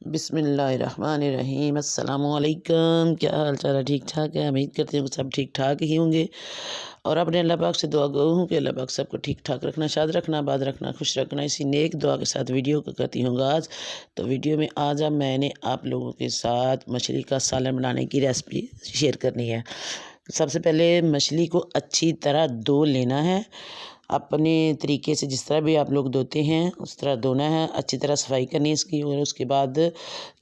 बिस्मिल्लाहिर्रहमानिर्रहीम। अस्सलामुअलैकुम। क्या हाल चाल है? ठीक ठाक है? उम्मीद करती हूँ सब ठीक ठाक ही होंगे और अपने अल्लाह पाक से दुआ गो हूँ कि अल्लाह पाक सबको ठीक ठाक रखना, शाद रखना, आबाद रखना, खुश रखना। इसी नेक दुआ के साथ वीडियो को करती हूँ आज। तो वीडियो में आज अब मैंने आप लोगों के साथ मछली का सालन बनाने की रेसिपी शेयर करनी है। सबसे पहले मछली को अच्छी तरह धो लेना है, अपने तरीके से जिस तरह भी आप लोग धोते हैं उस तरह धोना है। अच्छी तरह सफाई करनी है इसकी। और उसके बाद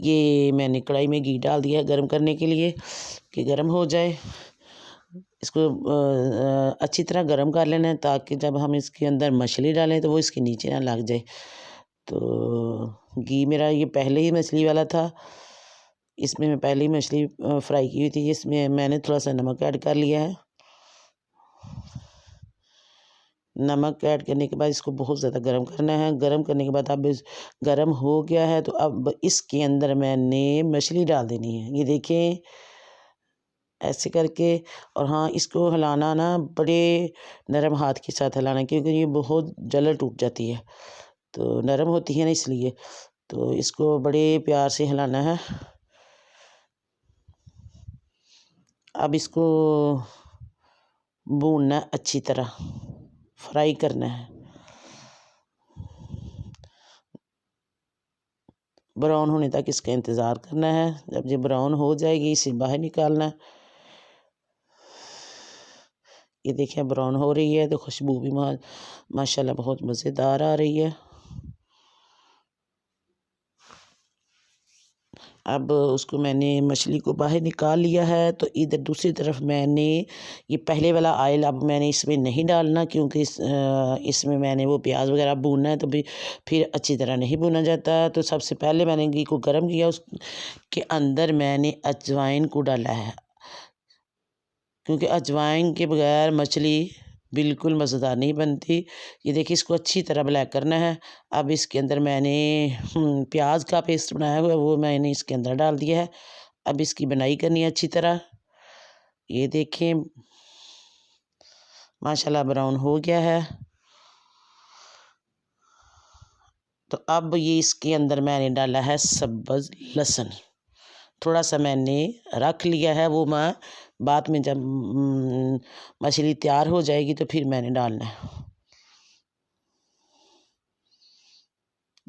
ये मैंने कढ़ाई में घी डाल दिया गर्म करने के लिए कि गर्म हो जाए। इसको अच्छी तरह गर्म कर लेना है ताकि जब हम इसके अंदर मछली डालें तो वो इसके नीचे ना लग जाए। तो घी मेरा ये पहले ही मछली वाला था, इसमें मैं पहले ही मछली फ्राई की हुई थी। इसमें मैंने थोड़ा सा नमक ऐड कर लिया है। नमक ऐड करने के बाद इसको बहुत ज़्यादा गर्म करना है। गर्म करने के बाद अब गर्म हो गया है तो अब इसके अंदर मैंने मछली डाल देनी है। ये देखें ऐसे करके। और हाँ, इसको हिलाना ना बड़े नरम हाथ के साथ हिलाना, क्योंकि ये बहुत जल्द टूट जाती है, तो नरम होती है ना, इसलिए तो इसको बड़े प्यार से हिलाना है। अब इसको भूनना है, अच्छी तरह फ्राई करना है, ब्राउन होने तक इसका इंतज़ार करना है। जब ये ब्राउन हो जाएगी इसे बाहर निकालना है। ये देखिए ब्राउन हो रही है तो खुशबू भी माशाल्लाह बहुत मज़ेदार आ रही है। अब उसको मैंने मछली को बाहर निकाल लिया है। तो इधर दूसरी तरफ मैंने ये पहले वाला ऑयल अब मैंने इसमें नहीं डालना, क्योंकि इसमें मैंने वो प्याज वगैरह भूनना है तो भी फिर अच्छी तरह नहीं भुना जाता। तो सबसे पहले मैंने घी को गर्म किया, उसके अंदर मैंने अजवाइन को डाला है, क्योंकि अजवाइन के बगैर मछली बिल्कुल मज़ेदार नहीं बनती। ये देखिए इसको अच्छी तरह ब्लैक करना है। अब इसके अंदर मैंने प्याज का पेस्ट बनाया हुआ है वो मैंने इसके अंदर डाल दिया है। अब इसकी बनाई करनी है अच्छी तरह। ये देखें माशाल्लाह ब्राउन हो गया है। तो अब ये इसके अंदर मैंने डाला है सब्ज़ लहसुन, थोड़ा सा मैंने रख लिया है, वो मैं बाद में जब मछली तैयार हो जाएगी तो फिर मैंने डालना है।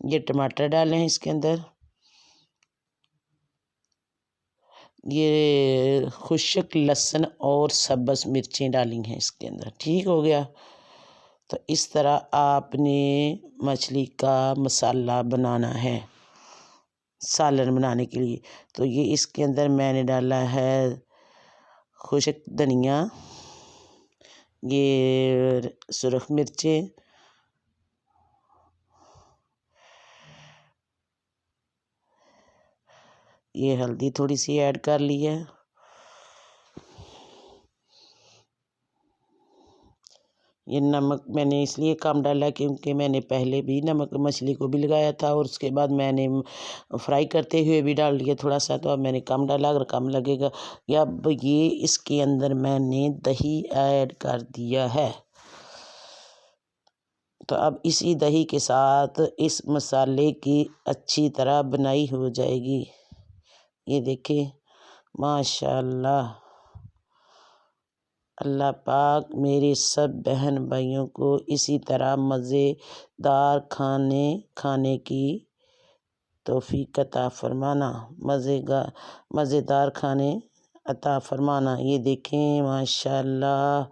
ये टमाटर डाले हैं इसके अंदर, ये खुश्क लहसुन और सब्ज़ मिर्चें डाली हैं इसके अंदर। ठीक हो गया। तो इस तरह आपने मछली का मसाला बनाना है सालन बनाने के लिए। तो ये इसके अंदर मैंने डाला है खुश्क धनिया, ये सुरख मिर्चें, ये हल्दी थोड़ी सी ऐड कर ली है। ये नमक मैंने इसलिए कम डाला क्योंकि मैंने पहले भी नमक मछली को भी लगाया था और उसके बाद मैंने फ्राई करते हुए भी डाल दिया थोड़ा सा, तो अब मैंने कम डाला। अगर कम लगेगा या अब ये इसके अंदर मैंने दही ऐड कर दिया है। तो अब इसी दही के साथ इस मसाले की अच्छी तरह बनाई हो जाएगी। ये देखिए माशाल्लाह, अल्लाह पाक मेरे सब बहन भाइयों को इसी तरह मज़ेदार खाने की तौफीक अता फरमाना, मज़ेदार खाने अता फरमाना। ये देखें माशाल्लाह,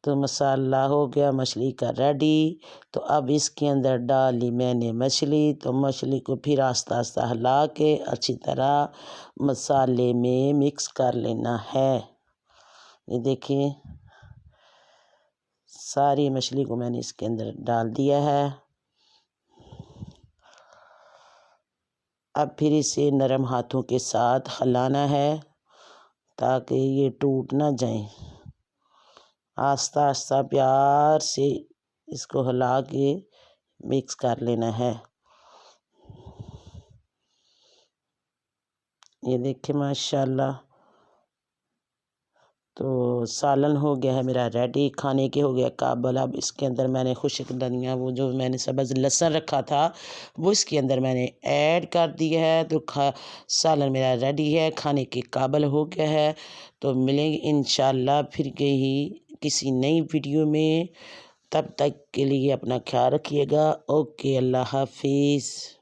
तो मसाला हो गया मछली का रेडी। तो अब इसके अंदर डाली मैंने मछली, तो मछली को फिर आस्ता आस्ता हिला के अच्छी तरह मसाले में मिक्स कर लेना है। ये देखिए सारी मछली को मैंने इसके अंदर डाल दिया है। अब फिर इसे नरम हाथों के साथ हिलाना है ताकि ये टूट ना जाए। आस्ता आस्ता प्यार से इसको हिला के मिक्स कर लेना है। ये देखिए माशाल्लाह, तो सालन हो गया है मेरा रेडी, खाने के हो गया काबल। अब इसके अंदर मैंने खुश्क धनिया, वो जो मैंने सब्ज़ लहसुन रखा था वो इसके अंदर मैंने ऐड कर दिया है। तो सालन मेरा रेडी है, खाने के काबल हो गया है। तो मिलेंगे इंशाल्लाह फिर ही किसी नई वीडियो में। तब तक के लिए अपना ख्याल रखिएगा। ओके, अल्लाह हाफिज़।